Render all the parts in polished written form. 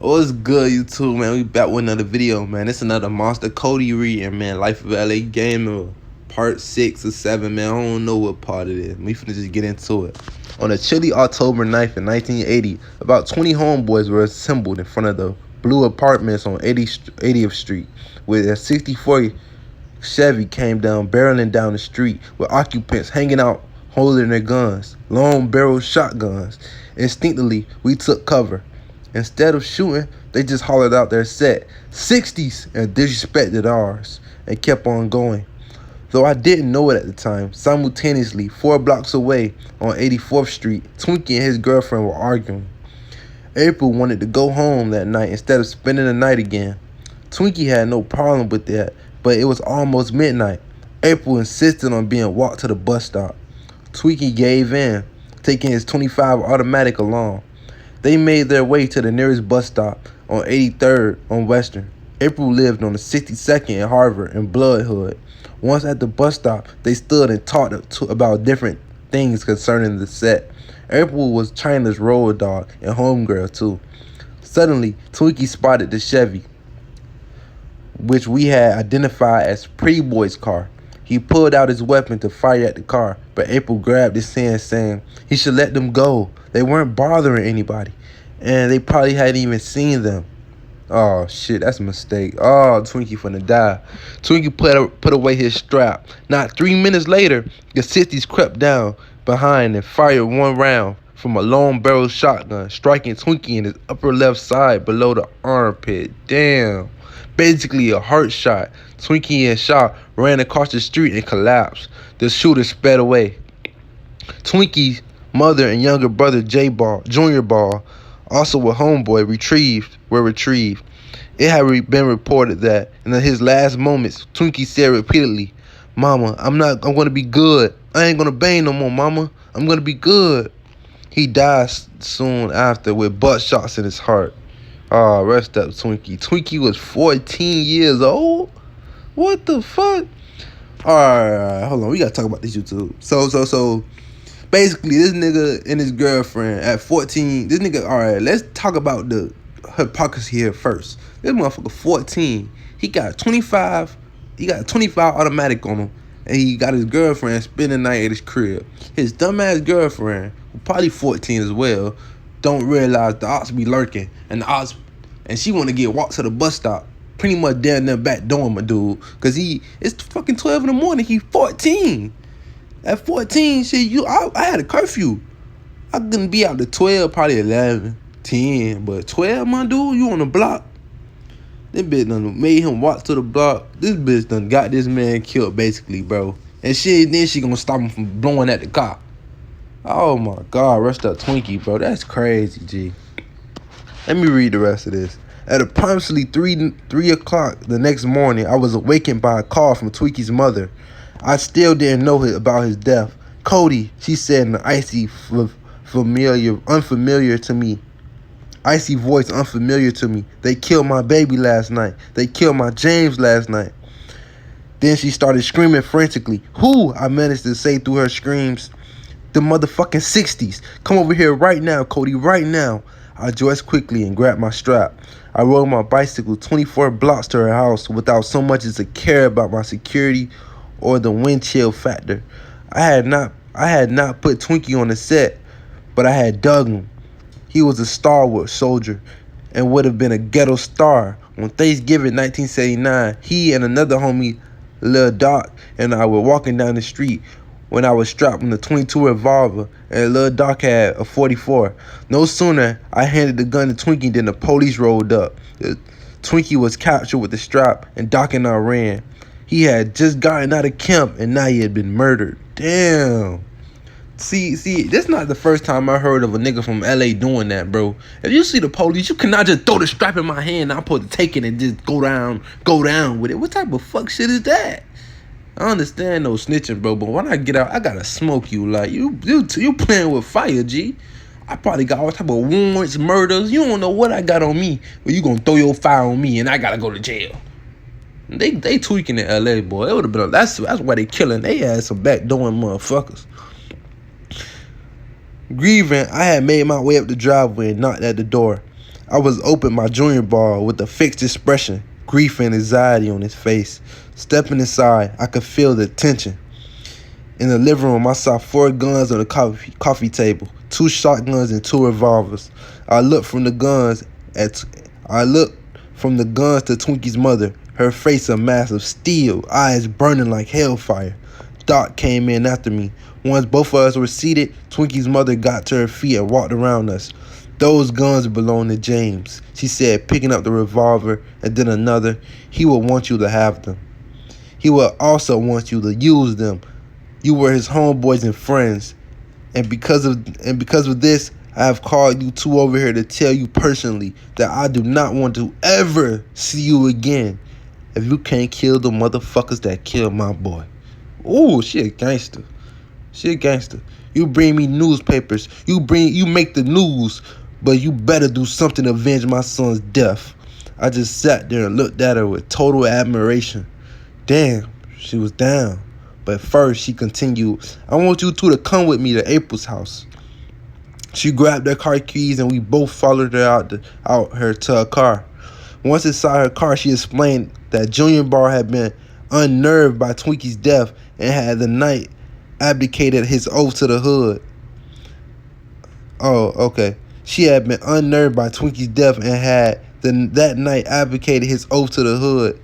What's good, YouTube, man? We back with another video, man. It's another Monster Kody reading, man. Life of LA Gamer, part 6 or 7, man. I don't know what part it is. We finna just get into it. On a chilly October 9th in 1980, about 20 homeboys were assembled in front of the blue apartments on 80th Street, where a 64 Chevy came down, barreling down the street, with occupants hanging out, holding their guns, long barrel shotguns. Instinctively, we took cover. Instead of shooting, they just hollered out their set, 60s, and disrespected ours, and kept on going. Though I didn't know it at the time, simultaneously, 4 blocks away on 84th Street, Twinky and his girlfriend were arguing. April wanted to go home that night instead of spending the night again. Twinky had no problem with that, but it was almost midnight. April insisted on being walked to the bus stop. Twinky gave in, taking his .25 automatic along. They made their way to the nearest bus stop on 83rd on Western. April lived on the 62nd in Harvard and Bloodhood. Once at the bus stop, they stood and talked about different things concerning the set. April was China's road dog and homegirl too. Suddenly, Twinky spotted the Chevy, which we had identified as Pretty Boy's car. He pulled out his weapon to fire at the car, but April grabbed his hand, saying he should let them go. They weren't bothering anybody, and they probably hadn't even seen them. Oh, shit, that's a mistake. Oh, Twinky finna die. Twinky put away his strap. Not 3 minutes later, the 60s crept down behind and fired 1 round from a long barrel shotgun, striking Twinky in his upper left side below the armpit. Damn. Basically a heart shot. Twinky and Shaw ran across the street and collapsed. The shooter sped away. Twinky's mother and younger brother Junior Ball, also a homeboy, were retrieved. It had been reported that in his last moments, Twinky said repeatedly, "Mama, I'm gonna be good. I ain't gonna bang no more, Mama. I'm gonna be good." He died soon after with butt shots in his heart. Oh, rest up, Twinky. Twinky was 14 years old? What the fuck? Alright, hold on. We gotta talk about this YouTube. So, basically, this nigga and his girlfriend at 14, this nigga, alright, let's talk about the hypocrisy here first. This motherfucker 14. He got a 25 automatic on him, and he got his girlfriend spending the night at his crib. His dumbass girlfriend, who probably 14 as well, don't realize the ops be lurking, and she want to get walked to the bus stop, pretty much down there back door, my dude, cause it's fucking 12 in the morning. He 14. At 14, shit, I had a curfew. I couldn't be out to 12, probably 11, 10, but 12, my dude, you on the block. This bitch done made him walk to the block. This bitch done got this man killed, basically, bro. And then she gonna stop him from blowing at the cop. Oh my God, rest up Twinky, bro. That's crazy, G. Let me read the rest of this. At approximately 3 o'clock the next morning, I was awakened by a call from Twinky's mother. I still didn't know about his death. "Kody," she said in an icy, unfamiliar to me. Icy voice, unfamiliar to me. "They killed my baby last night. They killed my James last night." Then she started screaming frantically. "Who?" I managed to say through her screams. "The motherfucking 60s. Come over here right now, Kody, right now." I dressed quickly and grabbed my strap. I rode my bicycle 24 blocks to her house without so much as a care about my security or the wind chill factor. I had not put Twinky on the set, but I had dug him. He was a stalwart soldier and would have been a ghetto star. On Thanksgiving 1979, he and another homie, Lil Doc, and I were walking down the street when I was strapped in a .22 revolver, and Lil Doc had a .44. No sooner I handed the gun to Twinky than the police rolled up. Twinky was captured with the strap, and Doc and I ran. He had just gotten out of camp, and now he had been murdered. Damn. See, that's not the first time I heard of a nigga from LA doing that, bro. If you see the police, you cannot just throw the strap in my hand and I'm supposed to take it and just go down with it. What type of fuck shit is that? I understand no snitching, bro, but when I get out, I gotta smoke you. Like, you playing with fire, G. I probably got all type of warrants, murders. You don't know what I got on me, but you gonna throw your fire on me and I gotta go to jail. They tweaking in LA, boy. It would have been that's why they killing. They had some backdooring motherfuckers. Grieving, I had made my way up the driveway and knocked at the door. I was open my junior bar with a fixed expression, grief and anxiety on his face. Stepping inside, I could feel the tension. In the living room, I saw 4 guns on the coffee table, 2 shotguns and 2 revolvers. I looked from the guns to Twinky's mother, her face a mass of steel, eyes burning like hellfire. Doc came in after me. Once both of us were seated, Twinky's mother got to her feet and walked around us. Those guns belong to James, she said, picking up the revolver and then another. He would want you to have them. He would also want you to use them. You were his homeboys and friends. And because of this, I have called you 2 over here to tell you personally that I do not want to ever see you again if you can't kill the motherfuckers that killed my boy. Ooh, she a gangster. She a gangster. You bring me newspapers. You make the news. But you better do something to avenge my son's death. I just sat there and looked at her with total admiration. Damn, she was down. But first, she continued, I want you 2 to come with me to April's house. She grabbed her car keys and we both followed her out to her car. Once inside her car, she explained that Junior Bar had been unnerved by Twinky's death and had the night abdicated his oath to the hood. Oh, okay. She had been unnerved by Twinky's death and had that night advocated his oath to the hood.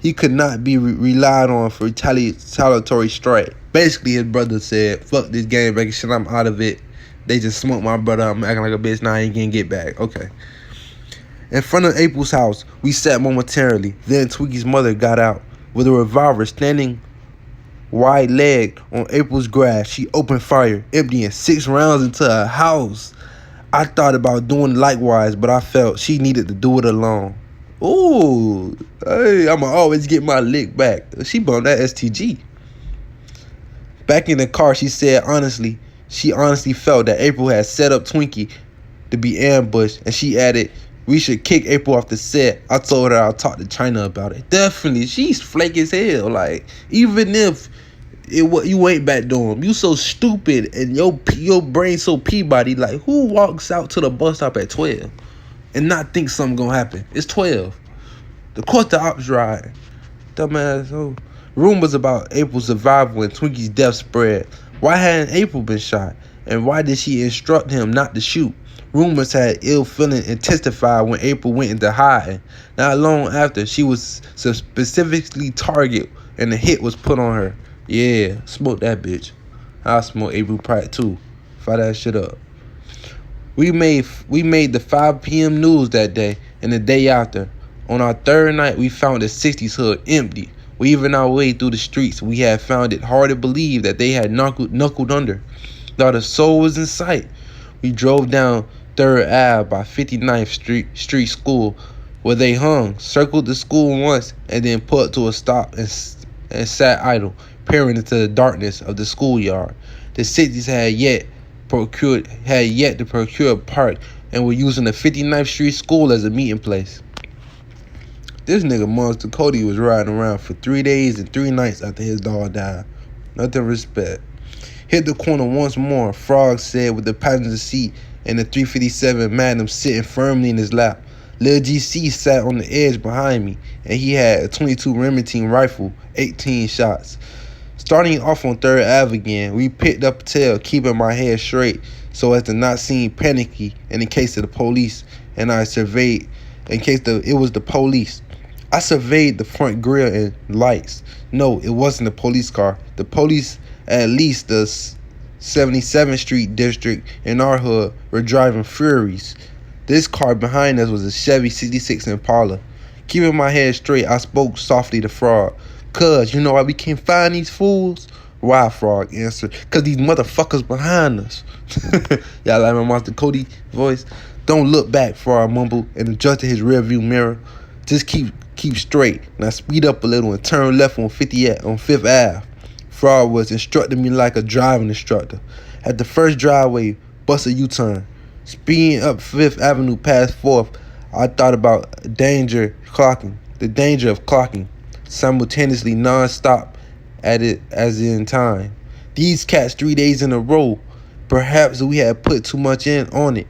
He could not be relied on for retaliatory strike. Basically, his brother said, fuck this game banging shit, I'm out of it. They just smoked my brother, I'm acting like a bitch, now I ain't gonna get back. Okay. In front of April's house, we sat momentarily. Then Twinky's mother got out. With a revolver standing wide-legged on April's grass, she opened fire, emptying 6 rounds into her house. I thought about doing likewise, but I felt she needed to do it alone. Ooh, hey, I'ma always get my lick back. She bumped that STG. Back in the car, she said she honestly felt that April had set up Twinky to be ambushed, and she added, we should kick April off the set. I told her I'll talk to China about it. Definitely, she's flake as hell. Like, even if you ain't back door, you so stupid and your brain so Peabody. Like, who walks out to the bus stop at 12 and not think something gonna happen? It's 12. Of course the ops ride. Dumbass. Oh. Rumors about April's survival and Twinky's death spread. Why hadn't April been shot? And why did she instruct him not to shoot? Rumors had ill feeling intensified when April went into hiding. Not long after, she was specifically targeted and the hit was put on her. Yeah, smoke that bitch. I'll smoke April Pratt too. Fire that shit up. We made the 5 p.m. news that day and the day after. On our 3rd night, we found the 60s hood empty. Weaving our way through the streets, we had found it hard to believe that they had knuckled under. Not a soul was in sight. We drove down 3rd Ave by 59th Street School, where they hung, circled the school once, and then put to a stop and sat idle, peering into the darkness of the schoolyard. The 60s had yet to procure a park and were using the 59th Street School as a meeting place. This nigga Monster Kody was riding around for 3 days and 3 nights after his dog died. Nothing respect. Hit the corner once more, Frog said, with the passenger seat and the 357 Magnum sitting firmly in his lap. Lil GC sat on the edge behind me, and he had a 22 Remington rifle, 18 shots. Starting off on 3rd Ave again, we picked up a tail, keeping my head straight so as to not seem panicky in case of the police, and I surveyed in case it was the police. I surveyed the front grill and lights. No, it wasn't a police car. The police, at least the 77th Street district in our hood, were driving Furies. This car behind us was a Chevy 66 Impala. Keeping my head straight, I spoke softly to Frog. Cuz, you know why we can't find these fools? Why, Frog answered. Cuz these motherfuckers behind us. Y'all like my Monster Kody voice? Don't look back, Frog mumbled and adjusted his rearview mirror. Just keep straight. Now speed up a little and turn left on 5th Ave. Frog was instructing me like a driving instructor. At the first driveway, bust a U-turn. Speeding up 5th Avenue past 4th, I thought about the danger of clocking, simultaneously non-stop at it as in time. These cats 3 days in a row. Perhaps we had put too much on it.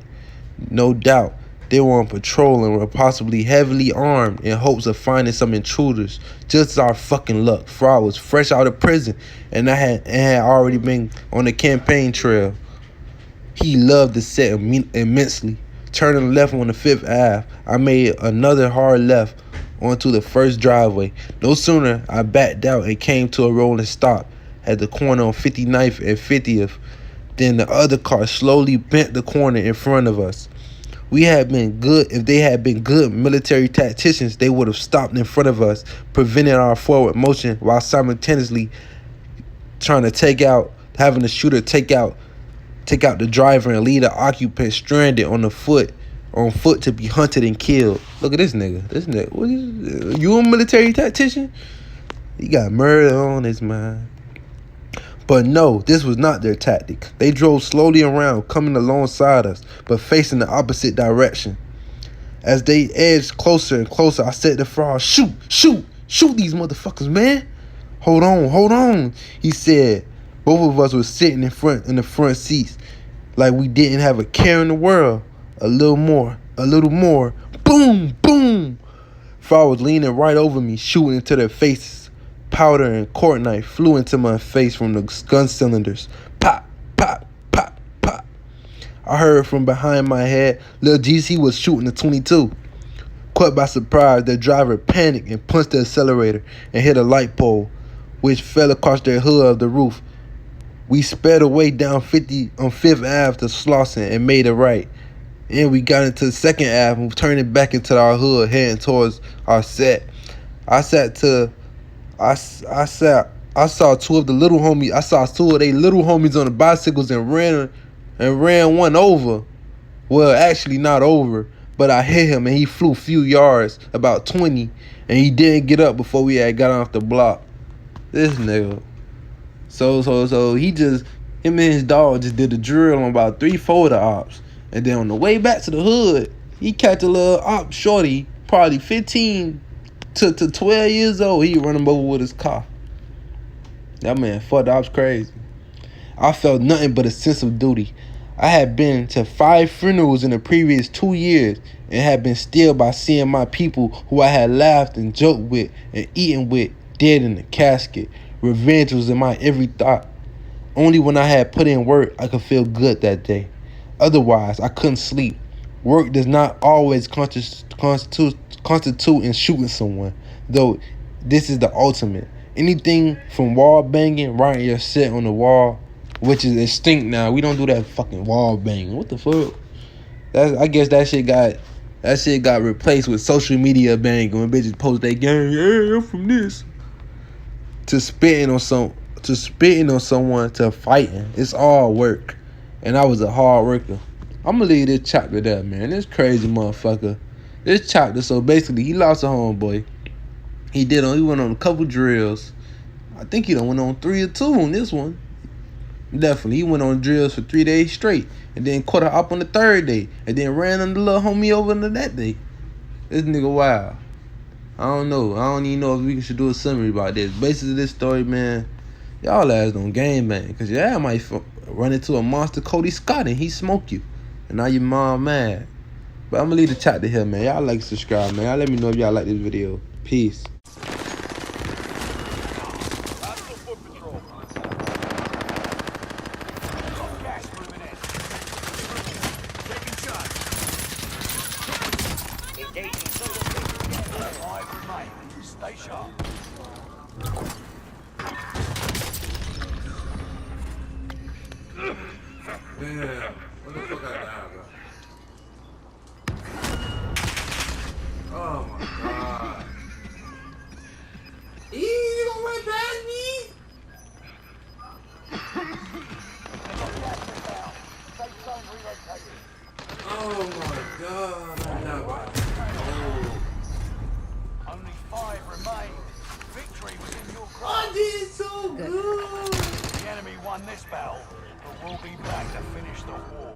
No doubt. They were on patrol and were possibly heavily armed in hopes of finding some intruders. Just as our fucking luck. Fraud was fresh out of prison and had already been on the campaign trail. He loved the set immensely. Turning left on the 5th Ave, I made another hard left onto the first driveway. No sooner I backed out and came to a rolling stop at the corner on 59th and 50th than the other car slowly bent the corner in front of us. If they had been good military tacticians, they would have stopped in front of us, preventing our forward motion while simultaneously trying to having the shooter take out the driver and leave the occupant stranded on foot to be hunted and killed. Look at this nigga. What is, you a military tactician? He got murder on his mind. But no, this was not their tactic. They drove slowly around, coming alongside us, but facing the opposite direction. As they edged closer and closer, I said to Frog, shoot these motherfuckers, man. Hold on, he said. Both of us were sitting in the front seats like we didn't have a care in the world. A little more. Boom, boom. Frog was leaning right over me, shooting into their faces. Powder and cork knife flew into my face from the gun cylinders. Pop, pop, pop, pop. I heard from behind my head, Lil GC was shooting the 22. Caught by surprise, the driver panicked and punched the accelerator and hit a light pole, which fell across their hood of the roof. We sped away down 50 on 5th Ave to Slauson and made a right. And we got into 2nd Ave and turning back into our hood, heading towards our set. I saw two of their little homies on the bicycles and ran one over. Well, actually not over, but I hit him and he flew a few yards, about 20, and he didn't get up before we had got off the block. This nigga. So him and his dog just did a drill on about 3-4 of the ops. And then on the way back to the hood, he catch a little op shorty, probably 15 to 12 years old. He run him over with his car. That man fucked ops crazy. I felt nothing but a sense of duty. I had been to 5 funerals in the previous 2 years and had been stilled by seeing my people who I had laughed and joked with and eaten with dead in the casket. Revenge was in my every thought. Only when I had put in work I could feel good that day. Otherwise, I couldn't sleep. Work does not always constitute in shooting someone, though this is the ultimate. Anything from wall banging, writing your set on the wall, which is extinct now. We don't do that fucking wall banging. What the fuck? I guess that shit got replaced with social media banging when bitches post their gang. Yeah, I'm from this. To spitting on someone to fighting. It's all work. And I was a hard worker. I'm gonna leave this chapter there, man. This crazy motherfucker. This chapter, so basically he lost a homeboy. He went on a couple drills. I think he done went on 3 or 2 on this one. Definitely. He went on drills for 3 days straight. And then caught her up on the 3rd day. And then ran on the little homie over into that day. This nigga wild. I don't know. I don't even know if we should do a summary about this. Basically, this story, man, y'all ass don't game bang. Because y'all might run into a monster Kody Scott and he smoke you. And now your mom mad. But I'm going to leave the chat to here, man. Y'all like, subscribe, man. Y'all let me know if y'all like this video. Peace. Stay sharp. Yeah, what the fuck I died, bro? Oh my god. You gonna run past me? Oh my god. Only 5 remain. Victory was in your grasp. I did so good. The enemy won this battle, but we'll be back to finish the war.